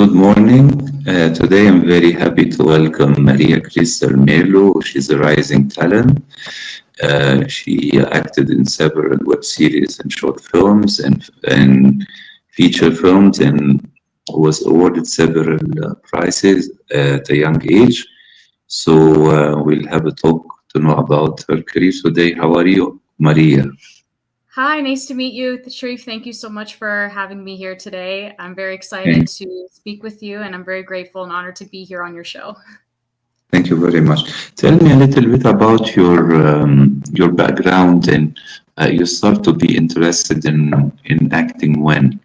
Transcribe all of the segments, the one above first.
Good morning. Today I'm very happy to welcome Maria-Crystal Melo. She's a rising talent. She acted in several web series and short films and feature films and was awarded several prizes at a young age. So we'll have a talk to know about her career today. How are you, Maria? Hi, nice to meet you. Sherif, thank you so much for having me here today. I'm very excited to speak with you, and I'm very grateful and honored to be here on your show. Thank you very much. Tell me a little bit about your background and you start to be interested in acting when?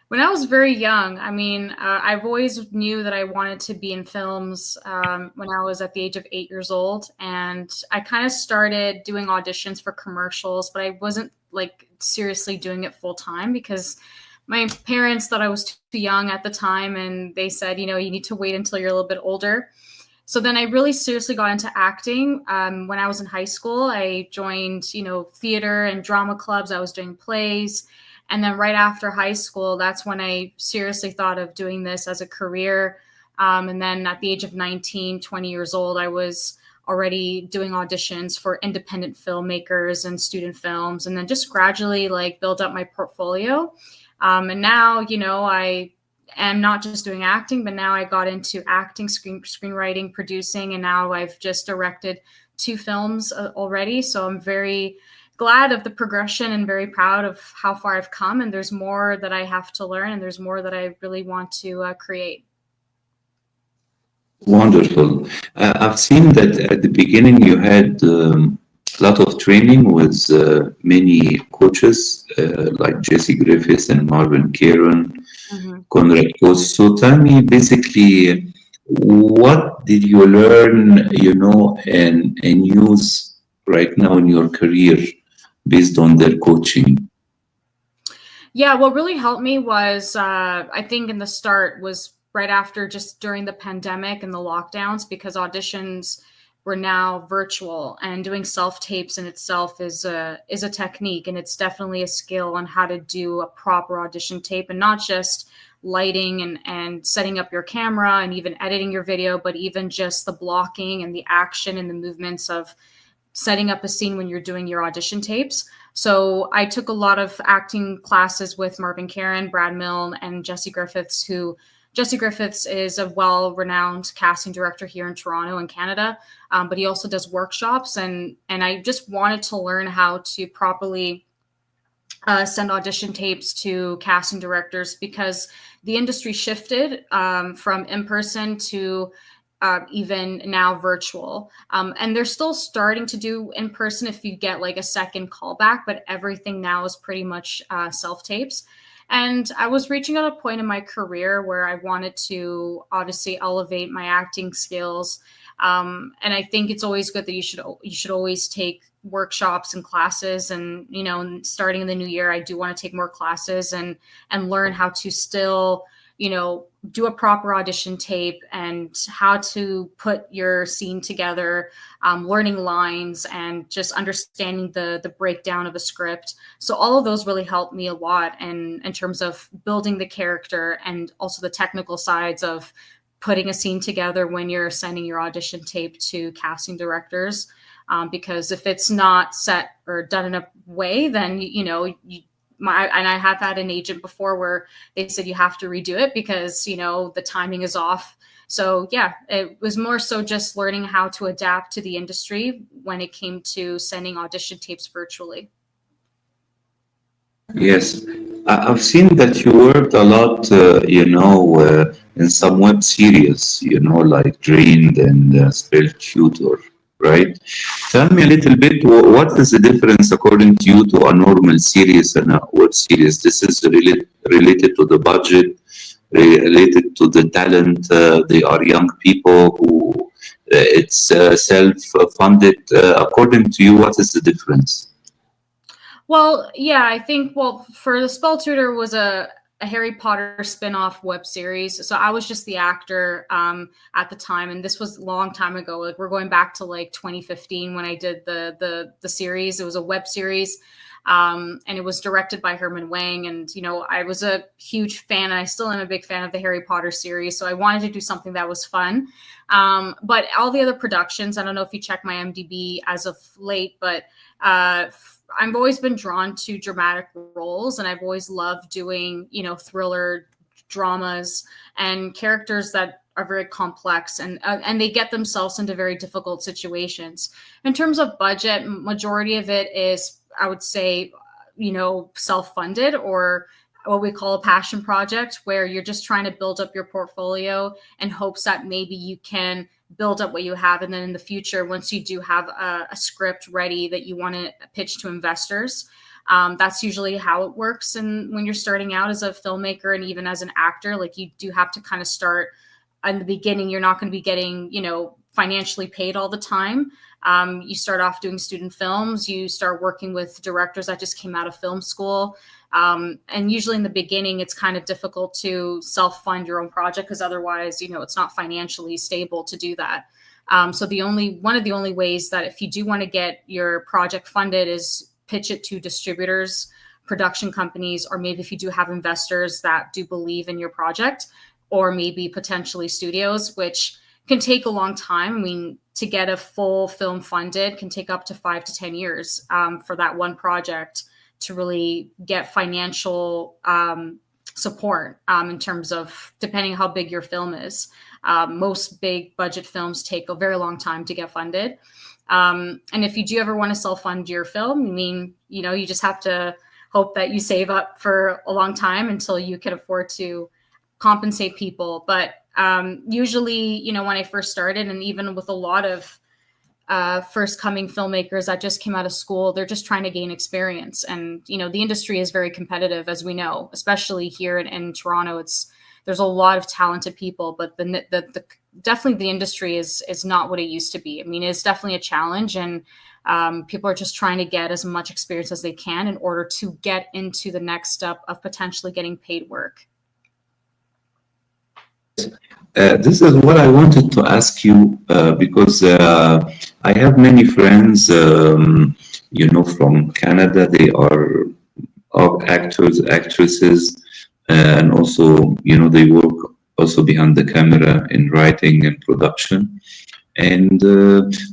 When I was very young, I've always knew that I wanted to be in films when I was at the age of 8 years old. And I kind of started doing auditions for commercials, but I wasn't like seriously doing it full time because my parents thought I was too young at the time. And they said, you need to wait until you're a little bit older. So then I really seriously got into acting. When I was in high school, I joined, theater and drama clubs. I was doing plays. And then right after high school, that's when I seriously thought of doing this as a career. And then at the age of 19, 20 years old, I was already doing auditions for independent filmmakers and student films, and then just gradually build up my portfolio. And now, I am not just doing acting, but now I got into acting, screenwriting, producing, and now I've just directed 2 films already. So I'm very glad of the progression and very proud of how far I've come. And there's more that I have to learn, and there's more that I really want to create. Wonderful. I've seen that at the beginning you had a lot of training with many coaches like Jesse Griffiths and Marvin Kieran, Conrad Coase. So tell me basically, what did you learn, and use right now in your career based on their coaching? Yeah, what really helped me was, I think in the start was right after just during the pandemic and the lockdowns, because auditions were now virtual, and doing self-tapes in itself is a technique, and it's definitely a skill on how to do a proper audition tape, and not just lighting and setting up your camera and even editing your video, but even just the blocking and the action and the movements of setting up a scene when you're doing your audition tapes. So I took a lot of acting classes with Marvin Kieran, Brad Milne, and Jesse Griffiths, Jesse Griffiths is a well-renowned casting director here in Toronto and Canada, but he also does workshops. And I just wanted to learn how to properly send audition tapes to casting directors, because the industry shifted from in-person to even now virtual. And they're still starting to do in person if you get a second callback, but everything now is pretty much self-tapes. And I was reaching at a point in my career where I wanted to obviously elevate my acting skills. And I think it's always good that you should always take workshops and classes. And, starting in the new year, I do want to take more classes and learn how to still, do a proper audition tape and how to put your scene together, learning lines and just understanding the breakdown of a script. So all of those really helped me a lot in terms of building the character, and also the technical sides of putting a scene together when you're sending your audition tape to casting directors. Because if it's not set or done in a way, then, and I have had an agent before where they said you have to redo it because, the timing is off. So yeah, it was more so just learning how to adapt to the industry when it came to sending audition tapes virtually. Yes, I've seen that you worked a lot, in some web series, like Drained and Spell Tutor, right? Tell me a little bit, what is the difference according to you to a normal series and a web series? This is related to the budget, related to the talent. They are young people who it's self-funded. According to you, what is the difference? Well, yeah, I think, for the Spell Tutor was a Harry Potter spin-off web series. So I was just the actor at the time, and this was a long time ago. We're going back to 2015 when I did the series. It was a web series. And it was directed by Herman Wang. And, I was a huge fan, and I still am a big fan of the Harry Potter series. So I wanted to do something that was fun. But all the other productions, I don't know if you check my IMDb as of late, but I've always been drawn to dramatic roles, and I've always loved doing, thriller dramas and characters that are very complex, and they get themselves into very difficult situations. In terms of budget, majority of it is, I would say, self-funded, or what we call a passion project, where you're just trying to build up your portfolio in hopes that maybe you can build up what you have. And then in the future, once you do have a script ready that you want to pitch to investors, that's usually how it works. And when you're starting out as a filmmaker and even as an actor, like, you do have to kind of start in the beginning. You're not going to be getting, financially paid all the time. You start off doing student films. You start working with directors that just came out of film school. And usually in the beginning, it's kind of difficult to self-fund your own project, because otherwise, it's not financially stable to do that. So one of the only ways that, if you do want to get your project funded, is pitch it to distributors, production companies, or maybe if you do have investors that do believe in your project, or maybe potentially studios, which can take a long time. I mean, to get a full film funded can take up to 5 to 10 years for that one project to really get financial support in terms of, depending how big your film is. Most big budget films take a very long time to get funded. And if you do ever want to self-fund your film, I mean, you just have to hope that you save up for a long time until you can afford to compensate people. But usually, when I first started, and even with a lot of first coming filmmakers that just came out of school, they're just trying to gain experience. And, the industry is very competitive, as we know, especially here in Toronto. There's a lot of talented people, but definitely the industry is not what it used to be. I mean, it's definitely a challenge, and people are just trying to get as much experience as they can in order to get into the next step of potentially getting paid work. This is what I wanted to ask you, because I have many friends, from Canada. They are actors, actresses, and also, they work also behind the camera in writing and production. And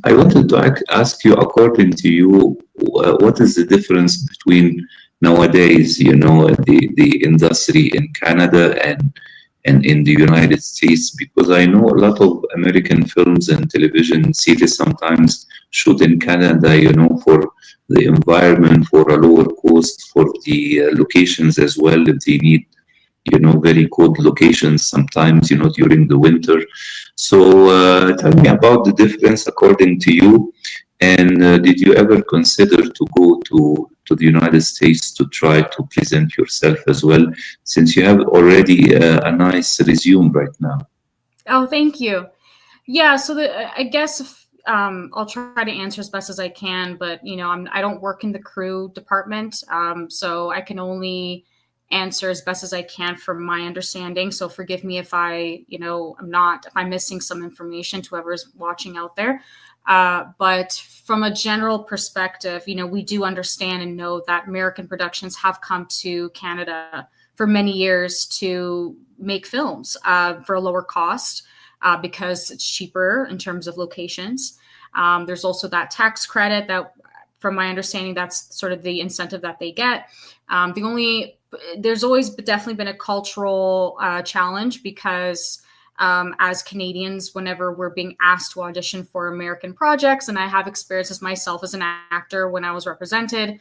I wanted to ask you, according to you, what is the difference between nowadays, the industry in Canada and in the United States? Because I know a lot of American films and television series sometimes shoot in Canada, for the environment, for a lower cost, for the locations as well, if they need, very cold locations sometimes, during the winter. So tell me about the difference according to you. And did you ever consider to go to the United States to try to present yourself as well, since you have already a nice resume right now? Oh, thank you. Yeah, so I guess I'll try to answer as best as I can, but I don't work in the crew department, so I can only answer as best as I can from my understanding. So forgive me if if I'm missing some information to whoever's watching out there. But from a general perspective, we do understand and know that American productions have come to Canada for many years to make films for a lower cost because it's cheaper in terms of locations. There's also that tax credit that, from my understanding, that's sort of the incentive that they get. There's always definitely been a cultural challenge because as Canadians, whenever we're being asked to audition for American projects, and I have experiences myself as an actor when I was represented,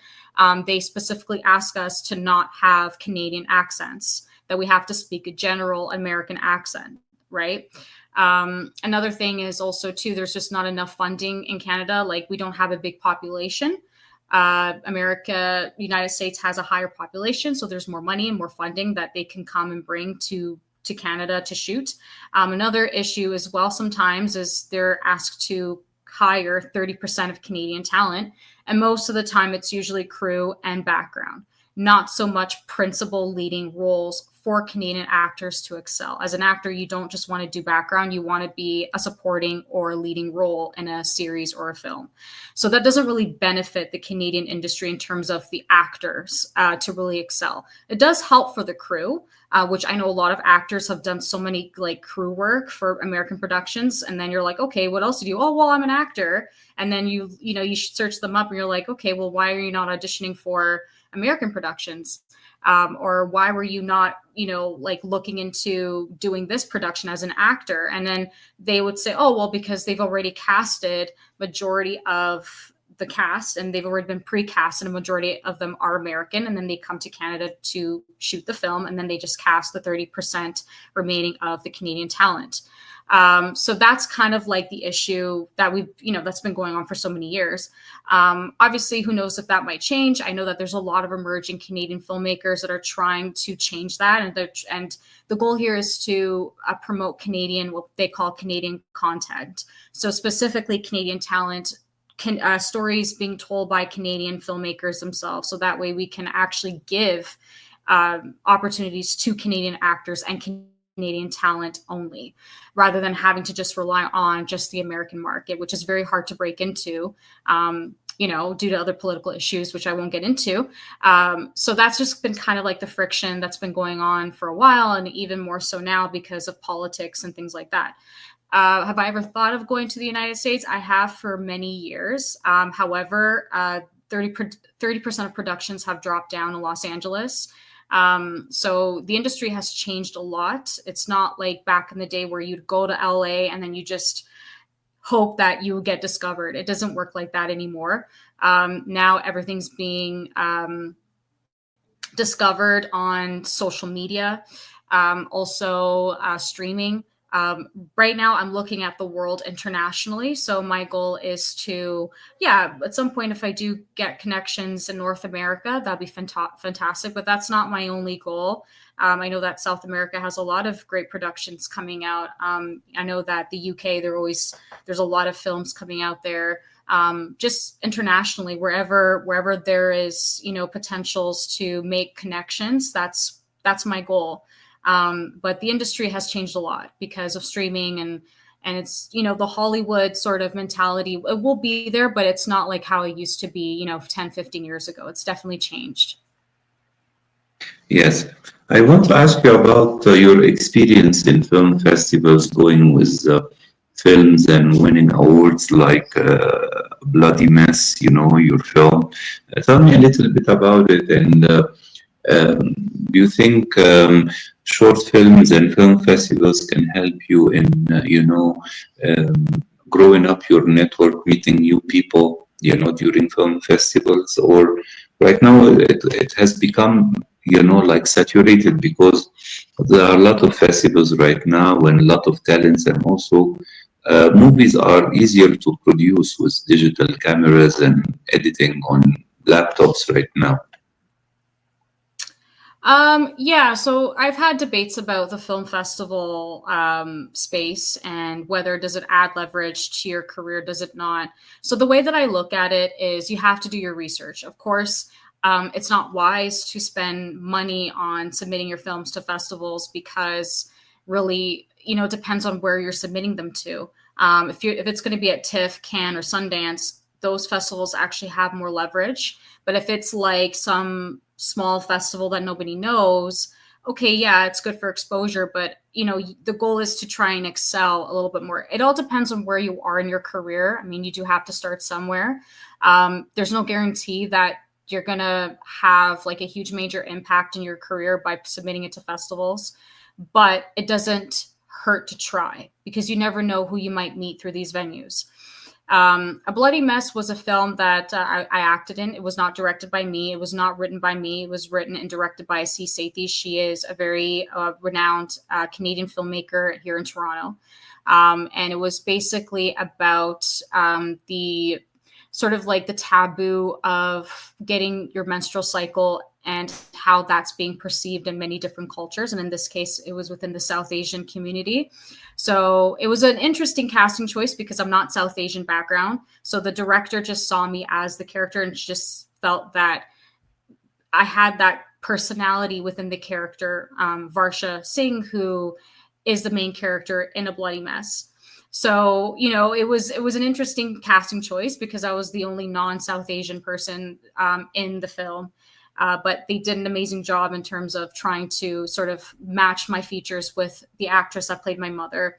they specifically ask us to not have Canadian accents, that we have to speak a general American accent, right? Another thing is also, too, there's just not enough funding in Canada. Like, we don't have a big population. United States has a higher population, so there's more money and more funding that they can come and bring to Canada to shoot. Another issue as well sometimes is they're asked to hire 30% of Canadian talent, and most of the time it's usually crew and background. not so much principal leading roles for Canadian actors to excel. As an actor, you don't just want to do background, you want to be a supporting or a leading role in a series or a film. So that doesn't really benefit the Canadian industry in terms of the actors to really excel. It does help for the crew, which I know a lot of actors have done so many like crew work for American productions. And then you're like, okay, what else do you do? Oh, well, I'm an actor. And then you search them up and you're like, okay, well, why are you not auditioning for American productions? Or why were you not, like looking into doing this production as an actor? And then they would say, oh, well, because they've already casted majority of the cast and they've already been pre-cast and a majority of them are American. And then they come to Canada to shoot the film and then they just cast the 30% remaining of the Canadian talent. So that's kind of like the issue that that's been going on for so many years. Obviously, who knows if that might change. I know that there's a lot of emerging Canadian filmmakers that are trying to change that. And the goal here is to promote what they call Canadian content. So specifically Canadian talent, stories being told by Canadian filmmakers themselves. So that way we can actually give opportunities to Canadian actors and Canadian talent only, rather than having to just rely on just the American market, which is very hard to break into, due to other political issues, which I won't get into. So that's just been kind of like the friction that's been going on for a while, and even more so now because of politics and things like that. Have I ever thought of going to the United States? I have for many years. However, 30% of productions have dropped down in Los Angeles. So the industry has changed a lot. It's not like back in the day where you'd go to LA and then you just hope that you would get discovered. It doesn't work like that anymore. Now everything's being discovered on social media, also streaming. Right now I'm looking at the world internationally. So my goal is to, at some point, if I do get connections in North America, that'd be fantastic, but that's not my only goal. I know that South America has a lot of great productions coming out. I know that the UK, there's a lot of films coming out there. Just internationally, wherever there is, potentials to make connections, that's my goal. But the industry has changed a lot because of streaming and it's, the Hollywood sort of mentality. It will be there, but it's not like how it used to be, 10, 15 years ago. It's definitely changed. Yes. I want to ask you about your experience in film festivals, going with films and winning awards like Bloody Mess, your film. Tell me a little bit about it. And do you think short films and film festivals can help you in, growing up your network, meeting new people, during film festivals? Or right now it has become, like saturated because there are a lot of festivals right now and a lot of talents, and also movies are easier to produce with digital cameras and editing on laptops right now. So I've had debates about the film festival space and whether does it add leverage to your career, does it not? So the way that I look at it is you have to do your research. Of course, it's not wise to spend money on submitting your films to festivals because really, it depends on where you're submitting them to. If it's going to be at TIFF, Cannes, or Sundance, those festivals actually have more leverage. But if it's like some small festival that nobody knows, okay, yeah, it's good for exposure, but the goal is to try and excel a little bit more. It all depends on where you are in your career. I mean, you do have to start somewhere. There's no guarantee that you're going to have like a huge major impact in your career by submitting it to festivals, but it doesn't hurt to try because you never know who you might meet through these venues. A Bloody Mess was a film that I acted in. It was not directed by me. It was not written by me. It was written and directed by C. Sethi. She is a very renowned Canadian filmmaker here in Toronto. And it was basically about the sort of like the taboo of getting your menstrual cycle and how that's being perceived in many different cultures. And in this case, it was within the South Asian community. So it was an interesting casting choice because I'm not South Asian background. So the director just saw me as the character and just felt that I had that personality within the character, Varsha Singh, who is the main character in A Bloody Mess. So, you know, it was an interesting casting choice because I was the only non-South Asian person in the film. But they did an amazing job in terms of trying to sort of match my features with the actress that played my mother.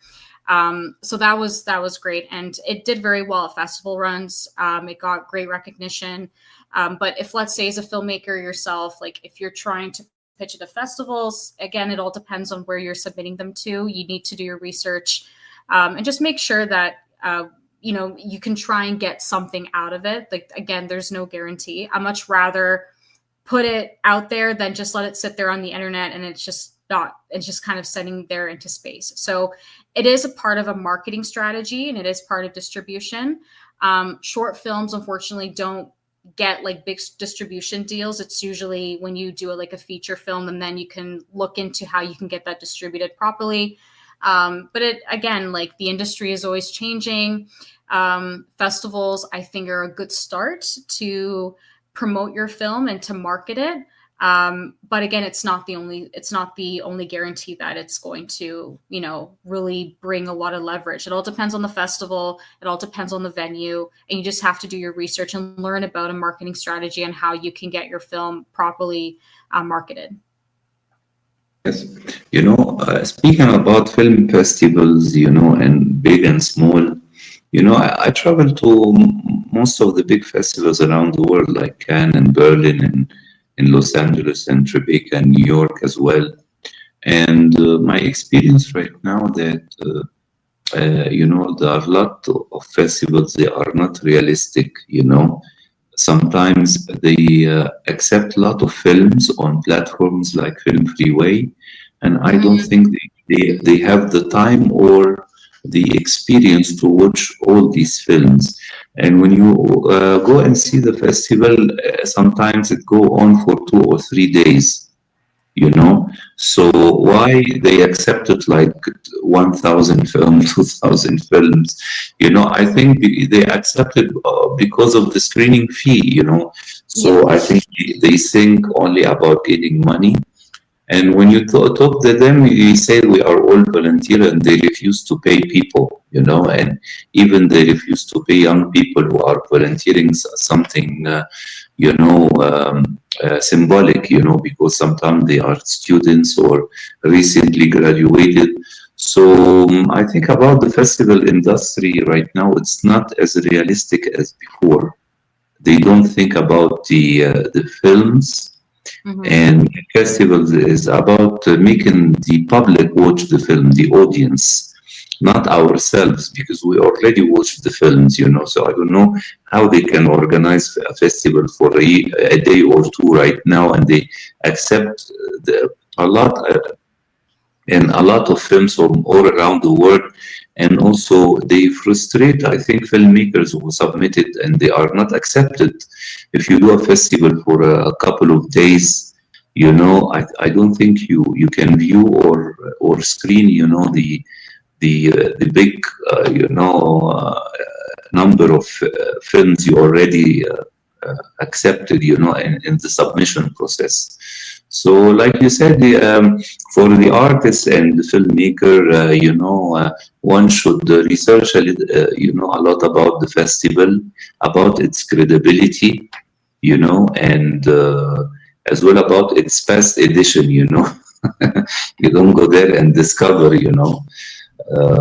So that was great, and it did very well at festival runs. It got great recognition. But if, let's say, as a filmmaker yourself, like if you're trying to pitch it at festivals, again, it all depends on where you're submitting them to. You need to do your research and just make sure that you know, you can try and get something out of it. Like, again, there's no guarantee. I much rather put it out there than just let it sit there on the internet and it's just kind of sitting there into space. So it is a part of a marketing strategy and it is part of distribution. Short films, unfortunately, don't get like big distribution deals. It's usually when you do like a feature film, and then you can look into how you can get that distributed properly. But it, again, like the industry is always changing. Festivals, I think, are a good start to promote your film and to market it. But again, it's not the only guarantee that it's going to, you know, really bring a lot of leverage. It all depends on the festival. It all depends on the venue, and you just have to do your research and learn about a marketing strategy and how you can get your film properly marketed. Yes, you know, speaking about film festivals, you know, and big and small, you know, I travel to most of the big festivals around the world, like Cannes and Berlin and in Los Angeles and Tribeca and New York as well. And my experience right now that you know, there are a lot of festivals, they are not realistic, you know. Sometimes they accept a lot of films on platforms like Film Freeway, and I don't think they have the time or the experience to watch all these films. And when you go and see the festival, sometimes it go on for 2 or 3 days, you know. So why they accepted like 1,000 films, 2,000 films, you know? I think they accepted because of the screening fee, you know. So I think they think only about getting money. And when you talk to them, you say we are all volunteer, and they refuse to pay people, you know, and even they refuse to pay young people who are volunteering something, you know, symbolic, you know, because sometimes they are students or recently graduated. So I think about the festival industry right now, it's not as realistic as before. They don't think about the films, and festivals is about making the public watch the film, the audience, not ourselves, because we already watched the films, you know. So I don't know how they can organize a festival for a day or two right now, and they accept a lot and a lot of films from all around the world. And also they frustrate, I think, filmmakers who submitted and they are not accepted. If you do a festival for a couple of days, you know, I don't think you can view or screen, you know, the big, you know, number of films you already accepted, you know, in the submission process. So, like you said, for the artist and the filmmaker, you know, one should research a little, you know, a lot about the festival, about its credibility, you know, and as well about its past edition, you know. You don't go there and discover, you know,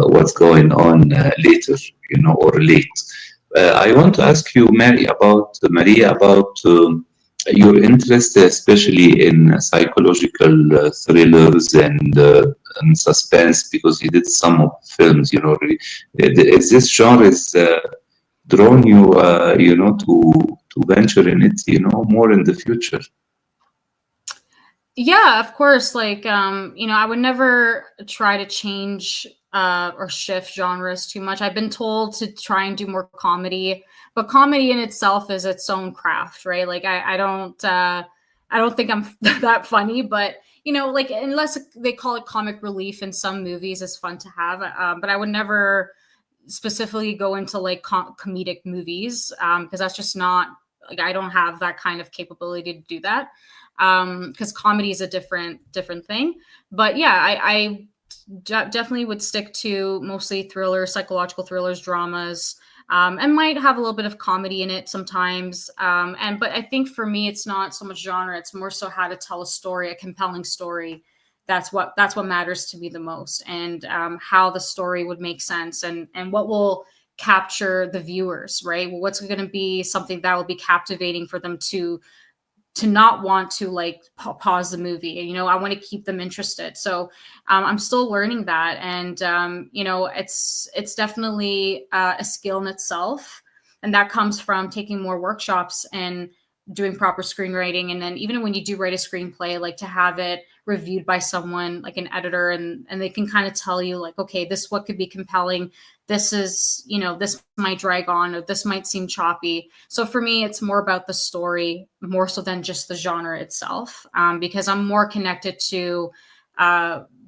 what's going on later, you know, or late. I want to ask you, Maria, about your interest, especially in psychological thrillers and suspense, because you did some of films, you know. Is this genre drawn you, you know, to venture in it, you know, more in the future? Yeah, of course. Like, you know, I would never try to change or shift genres too much. I've been told to try and do more comedy, but comedy in itself is its own craft, right? Like, I don't think I'm that funny, but you know, like unless they call it comic relief in some movies, it's fun to have. But I would never specifically go into like comedic movies because that's just not like I don't have that kind of capability to do that. because comedy is a different thing. But yeah, I definitely would stick to mostly thrillers, psychological thrillers, dramas, and might have a little bit of comedy in it sometimes. But I think for me, it's not so much genre; it's more so how to tell a story, a compelling story. That's what matters to me the most, and how the story would make sense, and what will capture the viewers, right? Well, what's going to be something that will be captivating for them to not want to like pause the movie. You know, I want to keep them interested. So I'm still learning that, and you know, it's definitely a skill in itself, and that comes from taking more workshops and doing proper screenwriting. And then even when you do write a screenplay, like to have it reviewed by someone like an editor, and they can kind of tell you like, okay, this what could be compelling, this is, you know, this might drag on, or this might seem choppy. So for me, it's more about the story more so than just the genre itself, because I'm more connected to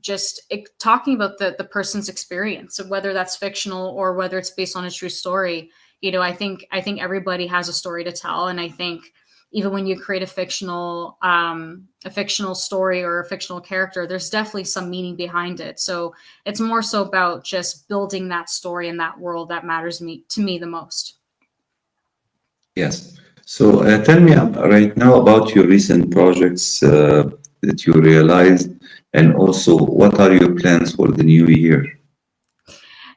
just talking about the person's experience, whether that's fictional or whether it's based on a true story. You know, I think everybody has a story to tell, and I think even when you create a fictional story or a fictional character, there's definitely some meaning behind it. So it's more so about just building that story and that world that matters to me the most. Yes. So tell me right now about your recent projects that you realized, and also what are your plans for the new year?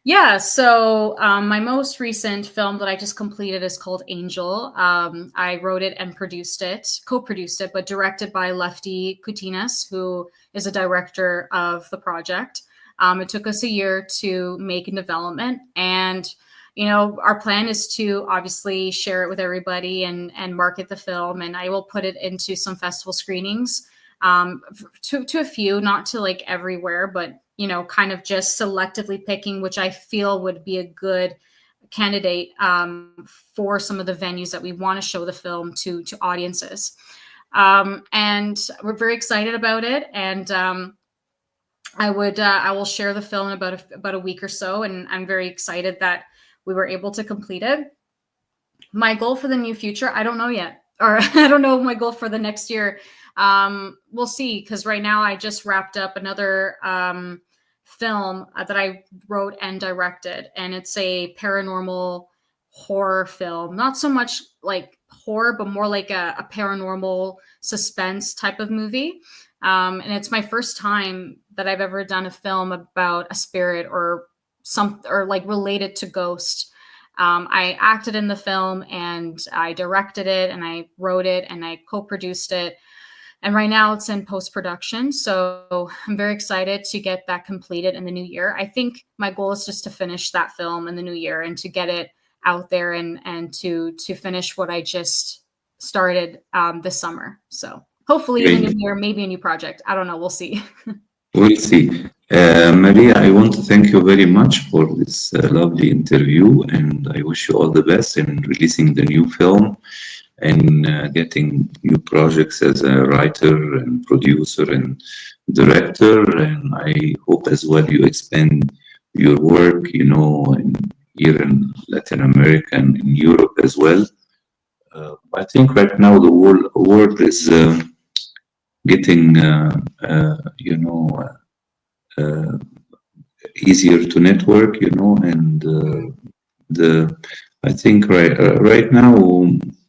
Yeah, so my most recent film that I just completed is called Angel. I wrote it and co-produced it, but directed by Lefty Kutinas, who is a director of the project. It took us a year to make and development, and you know, our plan is to obviously share it with everybody and market the film, and I will put it into some festival screenings, to a few, not to like everywhere, but you know, kind of just selectively picking which I feel would be a good candidate for some of the venues that we want to show the film to audiences. And we're very excited about it. And I will share the film in about a week or so. And I'm very excited that we were able to complete it. My goal for the near future, I don't know yet, or I don't know my goal for the next year. We'll see, because right now I just wrapped up another film that I wrote and directed, and it's a paranormal horror film. Not so much like horror, but more like a paranormal suspense type of movie. And it's my first time that I've ever done a film about a spirit or like related to ghost. I acted in the film, and I directed it, and I wrote it, and I co-produced it. And right now it's in post-production. So I'm very excited to get that completed in the new year. I think my goal is just to finish that film in the new year and to get it out there, and to finish what I just started this summer. So hopefully in the new year, maybe a new project. I don't know. We'll see. We'll see. Maria, I want to thank you very much for this lovely interview, and I wish you all the best in releasing the new film and getting new projects as a writer and producer and director. And I hope as well you expand your work, you know, here in Latin America and in Europe as well. I think right now the world is getting, you know, easier to network, you know, and I think right now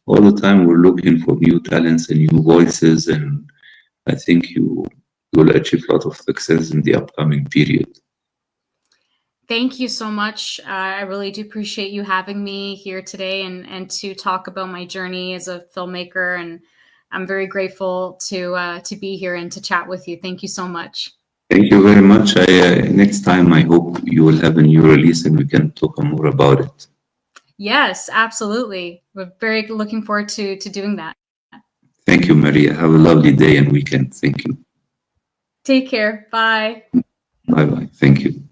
all the time we're looking for new talents and new voices, and I think you will achieve a lot of success in the upcoming period. Thank you so much. I really do appreciate you having me here today, and to talk about my journey as a filmmaker. And I'm very grateful to be here and to chat with you. Thank you so much. Thank you very much. Next time, I hope you will have a new release and we can talk more about it. Yes, absolutely. We're very looking forward to doing that. Thank you, Maria. Have a lovely day and weekend. Thank you. Take care. Bye. Bye-bye. Thank you.